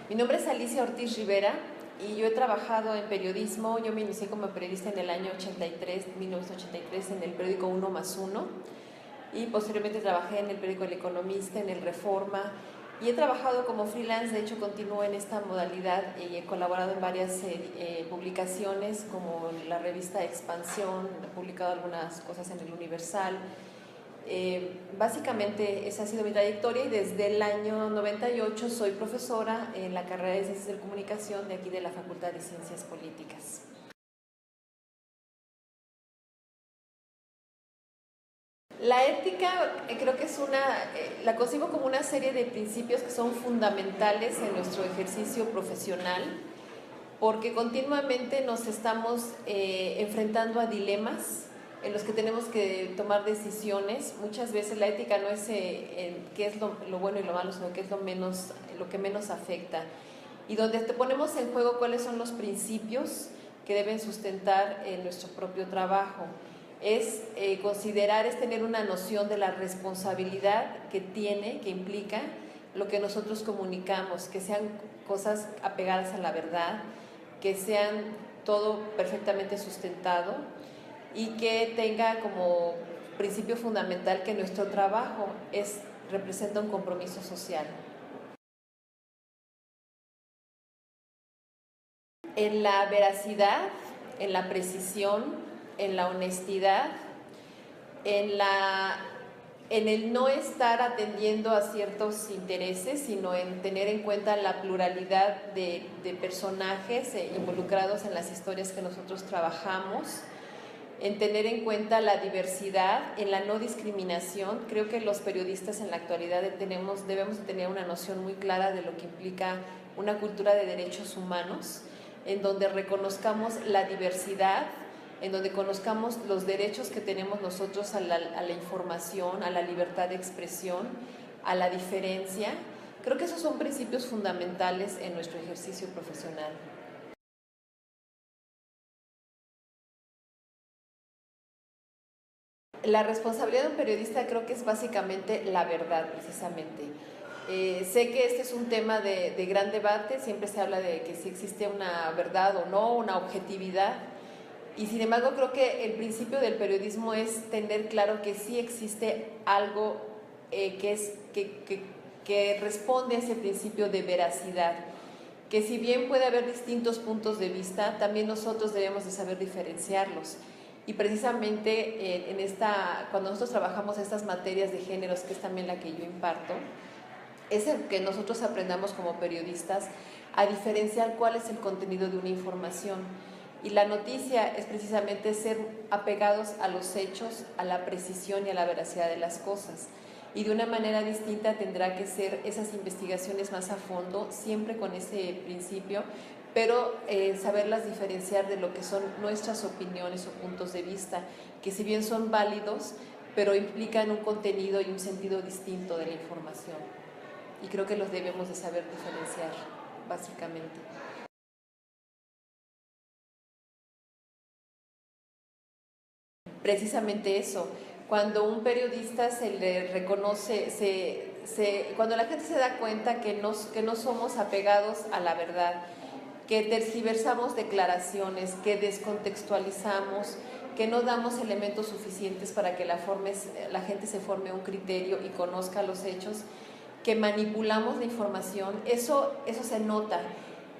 Mi nombre es Alicia Ortiz Rivera y yo he trabajado en periodismo. Yo me inicié como periodista en el año 1983, en el periódico 1+1, y posteriormente trabajé en el periódico El Economista, en el Reforma, y he trabajado como freelance. De hecho, continúo en esta modalidad y he colaborado en varias publicaciones, como la revista Expansión. He publicado algunas cosas en el Universal. Básicamente esa ha sido mi trayectoria, y desde el año 98 soy profesora en la carrera de Ciencias de Comunicación de aquí de la Facultad de Ciencias Políticas. La ética creo que es la concibo como una serie de principios que son fundamentales en nuestro ejercicio profesional, porque continuamente nos estamos enfrentando a dilemas en los que tenemos que tomar decisiones. Muchas veces la ética no es qué es lo bueno y lo malo, sino qué es lo que menos afecta, y donde te ponemos en juego cuáles son los principios que deben sustentar nuestro propio trabajo. Es considerar, es tener una noción de la responsabilidad que implica lo que nosotros comunicamos, que sean cosas apegadas a la verdad, que sean todo perfectamente sustentado, y que tenga como principio fundamental que nuestro trabajo representa un compromiso social. En la veracidad, en la precisión, en la honestidad, en el no estar atendiendo a ciertos intereses, sino en tener en cuenta la pluralidad de personajes involucrados en las historias que nosotros trabajamos, en tener en cuenta la diversidad, en la no discriminación. Creo que los periodistas en la actualidad debemos tener una noción muy clara de lo que implica una cultura de derechos humanos, en donde reconozcamos la diversidad, en donde conozcamos los derechos que tenemos nosotros a la información, a la libertad de expresión, a la diferencia. Creo que esos son principios fundamentales en nuestro ejercicio profesional. La responsabilidad de un periodista creo que es básicamente la verdad, precisamente. Sé que este es un tema de gran debate. Siempre se habla de que si existe una verdad o no, una objetividad, y sin embargo creo que el principio del periodismo es tener claro que sí existe algo que responde a ese principio de veracidad, que si bien puede haber distintos puntos de vista, también nosotros debemos de saber diferenciarlos. Y precisamente cuando nosotros trabajamos estas materias de géneros, que es también la que yo imparto, es el que nosotros aprendamos como periodistas a diferenciar cuál es el contenido de una información. Y la noticia es precisamente ser apegados a los hechos, a la precisión y a la veracidad de las cosas. Y de una manera distinta tendrá que ser esas investigaciones más a fondo, siempre con ese principio, pero saberlas diferenciar de lo que son nuestras opiniones o puntos de vista, que si bien son válidos, pero implican un contenido y un sentido distinto de la información. Y creo que los debemos de saber diferenciar, básicamente. Precisamente eso, cuando un periodista se le reconoce, cuando la gente se da cuenta que no somos apegados a la verdad, que tergiversamos declaraciones, que descontextualizamos, que no damos elementos suficientes para que la gente se forme un criterio y conozca los hechos, que manipulamos la información, eso se nota.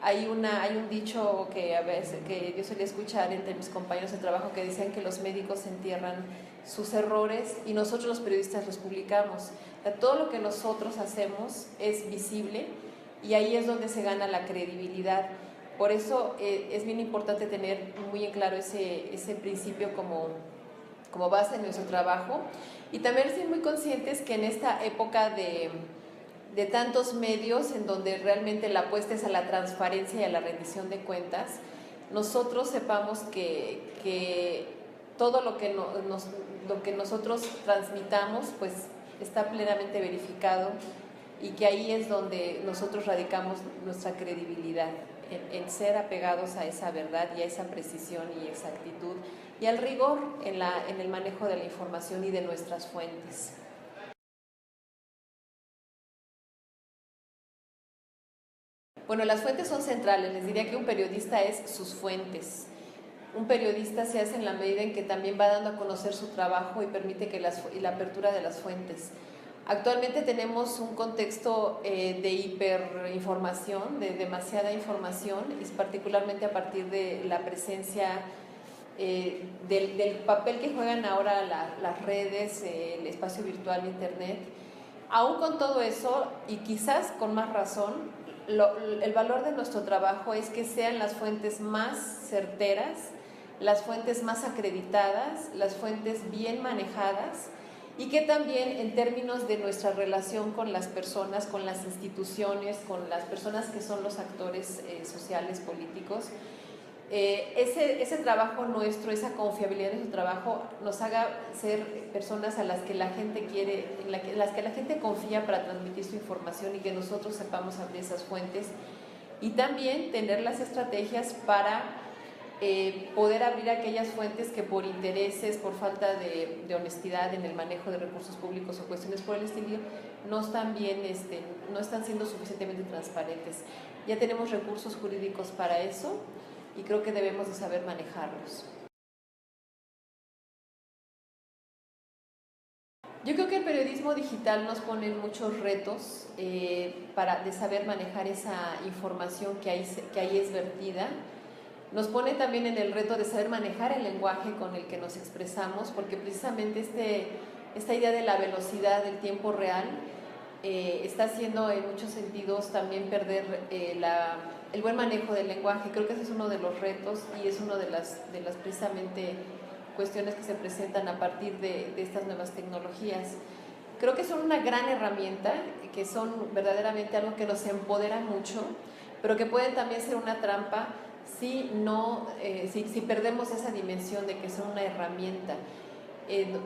Hay un dicho que a veces que yo solía escuchar entre mis compañeros de trabajo, que decían que los médicos entierran sus errores y nosotros los periodistas los publicamos. O sea, todo lo que nosotros hacemos es visible, y ahí es donde se gana la credibilidad. Por eso es bien importante tener muy en claro ese principio como base en nuestro trabajo, y también ser muy conscientes que en esta época de tantos medios, en donde realmente la apuesta es a la transparencia y a la rendición de cuentas, nosotros sepamos que todo lo que nosotros transmitamos pues está plenamente verificado, y que ahí es donde nosotros radicamos nuestra credibilidad, en ser apegados a esa verdad y a esa precisión y exactitud, y al rigor en el manejo de la información y de nuestras fuentes. Bueno, las fuentes son centrales. Les diría que un periodista es sus fuentes. Un periodista se hace en la medida en que también va dando a conocer su trabajo y permite que la apertura de las fuentes. Actualmente tenemos un contexto de hiperinformación, de demasiada información, y particularmente a partir de la presencia del papel que juegan ahora las redes, el espacio virtual, internet. Aún con todo eso, y quizás con más razón, el valor de nuestro trabajo es que sean las fuentes más certeras, las fuentes más acreditadas, las fuentes bien manejadas, y que también en términos de nuestra relación con las personas, con las instituciones, con las personas que son los actores sociales, políticos, ese trabajo nuestro, esa confiabilidad de nuestro trabajo nos haga ser personas a las que la gente quiere, en las que la gente confía para transmitir su información, y que nosotros sepamos abrir esas fuentes y también tener las estrategias para poder abrir aquellas fuentes que por intereses, por falta de honestidad en el manejo de recursos públicos o cuestiones por el estilo, no están siendo suficientemente transparentes. Ya tenemos recursos jurídicos para eso y creo que debemos de saber manejarlos. Yo creo que el periodismo digital nos pone muchos retos de saber manejar esa información que ahí es vertida. Nos pone también en el reto de saber manejar el lenguaje con el que nos expresamos, porque precisamente esta idea de la velocidad del tiempo real está haciendo en muchos sentidos también perder el buen manejo del lenguaje. Creo que ese es uno de los retos y es una de las precisamente cuestiones que se presentan a partir de estas nuevas tecnologías. Creo que son una gran herramienta, que son verdaderamente algo que nos empodera mucho, pero que pueden también ser una trampa si perdemos esa dimensión de que son una herramienta.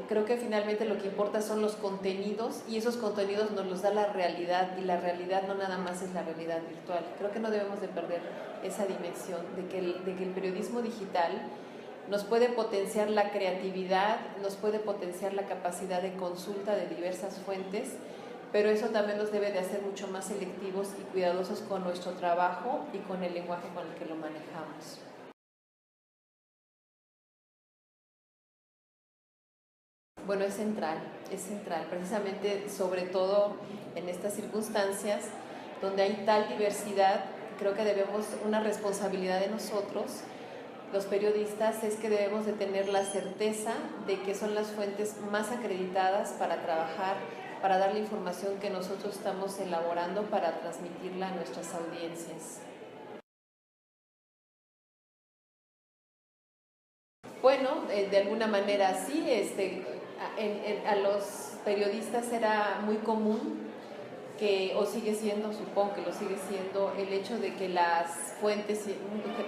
Creo que finalmente lo que importa son los contenidos, y esos contenidos nos los da la realidad, y la realidad no nada más es la realidad virtual. Creo que no debemos de perder esa dimensión de que el periodismo digital nos puede potenciar la creatividad, nos puede potenciar la capacidad de consulta de diversas fuentes, pero eso también nos debe de hacer mucho más selectivos y cuidadosos con nuestro trabajo y con el lenguaje con el que lo manejamos. Bueno, es central, precisamente sobre todo en estas circunstancias donde hay tal diversidad. Creo que debemos, una responsabilidad de nosotros, los periodistas, es que debemos de tener la certeza de que son las fuentes más acreditadas para trabajar, para dar la información que nosotros estamos elaborando para transmitirla a nuestras audiencias. Bueno, de alguna manera sí, a los periodistas era muy común o sigue siendo, supongo que lo sigue siendo, el hecho de que las fuentes,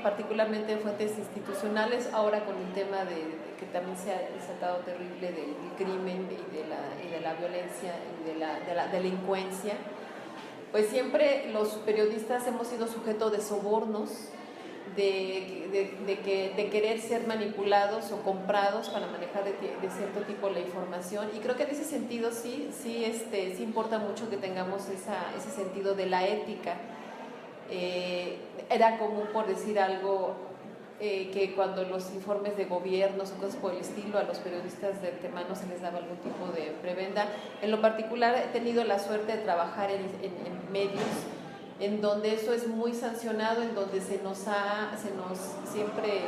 particularmente fuentes institucionales, ahora con el tema de que también se ha desatado terrible del crimen y de la violencia y de la delincuencia, pues siempre los periodistas hemos sido sujetos de sobornos, de querer ser manipulados o comprados para manejar de cierto tipo la información, y creo que en ese sentido sí importa mucho que tengamos ese sentido de la ética. Era común, por decir algo, que cuando los informes de gobiernos o cosas por el estilo, a los periodistas de antemano se les daba algún tipo de prebenda. En lo particular he tenido la suerte de trabajar en medios en donde eso es muy sancionado, en donde se nos siempre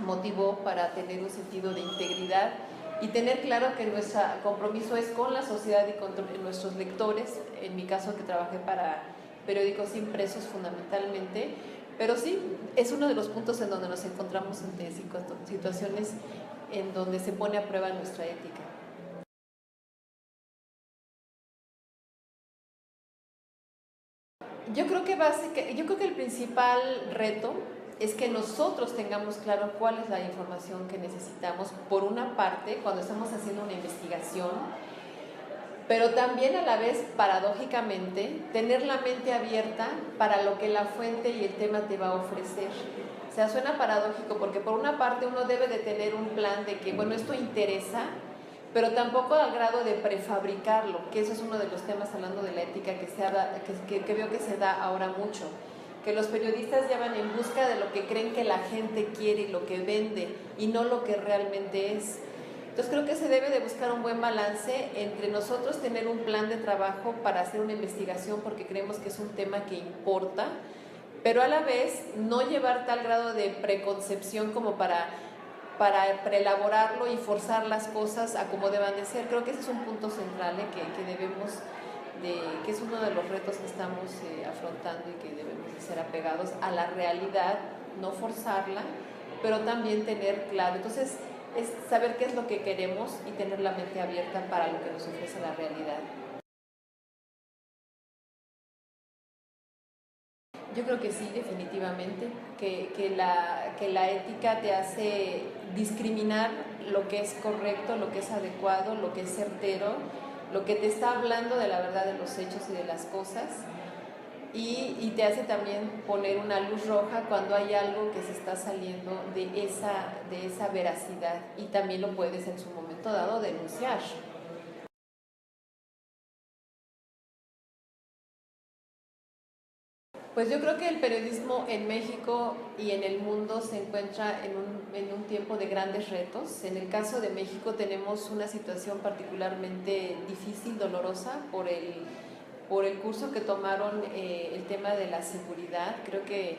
motivó para tener un sentido de integridad y tener claro que nuestro compromiso es con la sociedad y con nuestros lectores. En mi caso, que trabajé para periódicos impresos fundamentalmente, pero sí, es uno de los puntos en donde nos encontramos ante situaciones en donde se pone a prueba nuestra ética. Yo creo que el principal reto es que nosotros tengamos claro cuál es la información que necesitamos, por una parte, cuando estamos haciendo una investigación, pero también a la vez, paradójicamente, tener la mente abierta para lo que la fuente y el tema te va a ofrecer. O sea, suena paradójico porque por una parte uno debe de tener un plan de que, bueno, esto interesa, pero tampoco al grado de prefabricarlo, que eso es uno de los temas, hablando de la ética, que veo que se da ahora mucho. que los periodistas ya van en busca de lo que creen que la gente quiere y lo que vende, y no lo que realmente es. Entonces creo que se debe de buscar un buen balance entre nosotros tener un plan de trabajo para hacer una investigación porque creemos que es un tema que importa, pero a la vez no llevar tal grado de preconcepción como para preelaborarlo y forzar las cosas a como deban de ser. Creo que ese es un punto central que debemos que es uno de los retos que estamos afrontando y que debemos de ser apegados a la realidad, no forzarla, pero también tener claro. Entonces, es saber qué es lo que queremos y tener la mente abierta para lo que nos ofrece la realidad. Yo creo que sí, definitivamente, que la ética te hace discriminar lo que es correcto, lo que es adecuado, lo que es certero, lo que te está hablando de la verdad de los hechos y de las cosas, y te hace también poner una luz roja cuando hay algo que se está saliendo de esa veracidad, y también lo puedes en su momento dado denunciar. Pues yo creo que el periodismo en México y en el mundo se encuentra en un tiempo de grandes retos. En el caso de México tenemos una situación particularmente difícil, dolorosa, por el curso que tomaron el tema de la seguridad. Creo que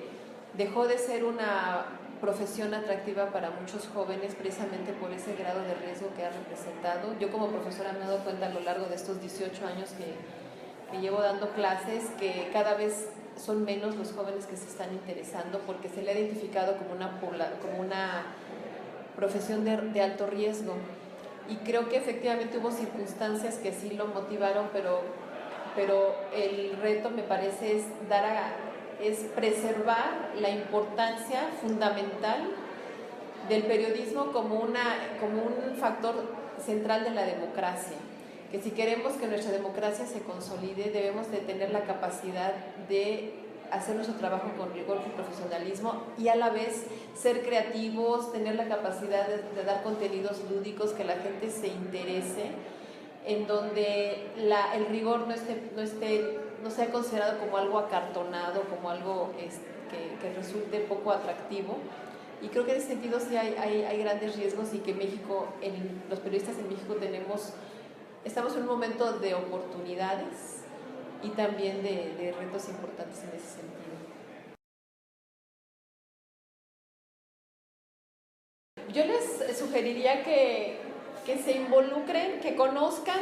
dejó de ser una profesión atractiva para muchos jóvenes precisamente por ese grado de riesgo que ha representado. Yo como profesora me he dado cuenta a lo largo de estos 18 años que llevo dando clases que cada vez son menos los jóvenes que se están interesando porque se le ha identificado como una profesión de alto riesgo. Y creo que efectivamente hubo circunstancias que sí lo motivaron, pero el reto me parece es preservar la importancia fundamental del periodismo como un factor central de la democracia. Que si queremos que nuestra democracia se consolide, debemos de tener la capacidad de hacer nuestro trabajo con rigor y profesionalismo y a la vez ser creativos, tener la capacidad de dar contenidos lúdicos, que la gente se interese, en donde el rigor no sea considerado como algo acartonado, como algo que resulte poco atractivo. Y creo que en ese sentido sí hay grandes riesgos y que los periodistas en México estamos en un momento de oportunidades y también de retos importantes en ese sentido. Yo les sugeriría que se involucren, que conozcan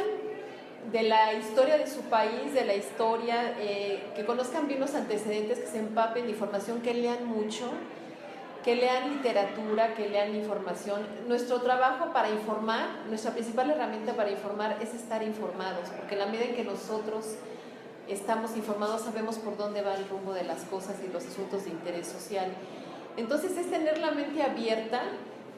de la historia de su país, de la historia, que conozcan bien los antecedentes, que se empapen de información, que lean mucho, que lean literatura, que lean información. Nuestro trabajo para informar, nuestra principal herramienta para informar es estar informados, porque en la medida en que nosotros estamos informados sabemos por dónde va el rumbo de las cosas y los asuntos de interés social. Entonces es tener la mente abierta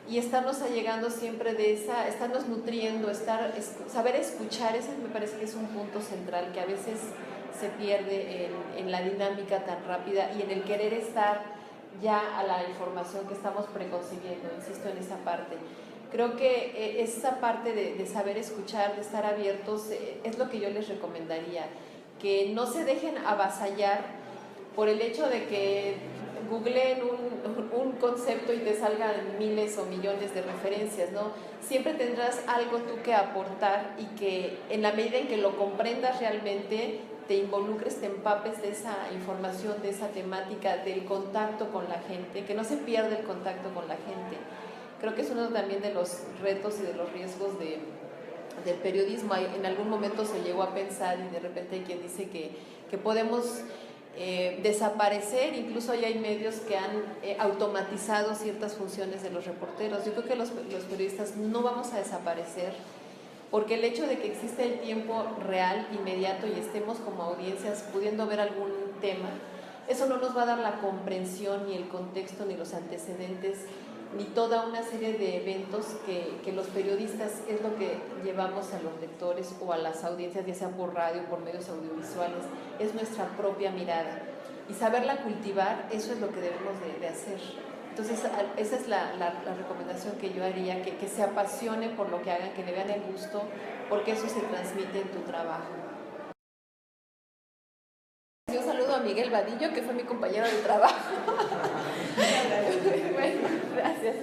y estarnos allegando siempre estarnos nutriendo, saber escuchar. Ese me parece que es un punto central que a veces se pierde en la dinámica tan rápida y en el querer estar ya a la información que estamos preconcibiendo, insisto en esa parte. Creo que esa parte de saber escuchar, de estar abiertos, es lo que yo les recomendaría, que no se dejen avasallar por el hecho de que googleen un concepto y te salgan miles o millones de referencias, ¿no? Siempre tendrás algo tú que aportar y que en la medida en que lo comprendas realmente, te involucres, te empapes de esa información, de esa temática, del contacto con la gente, que no se pierda el contacto con la gente. Creo que es uno también de los retos y de los riesgos del periodismo. En algún momento se llegó a pensar y de repente hay quien dice que podemos desaparecer, incluso ya hay medios que han automatizado ciertas funciones de los reporteros. Yo creo que los periodistas no vamos a desaparecer, porque el hecho de que existe el tiempo real, inmediato, y estemos como audiencias pudiendo ver algún tema, eso no nos va a dar la comprensión, ni el contexto, ni los antecedentes, ni toda una serie de eventos que los periodistas es lo que llevamos a los lectores o a las audiencias, ya sea por radio, por medios audiovisuales, es nuestra propia mirada. Y saberla cultivar, eso es lo que debemos de hacer. Entonces, esa es la recomendación que yo haría, que se apasione por lo que hagan, que le vean el gusto, porque eso se transmite en tu trabajo. Yo saludo a Miguel Vadillo, que fue mi compañero de trabajo. Bueno, gracias.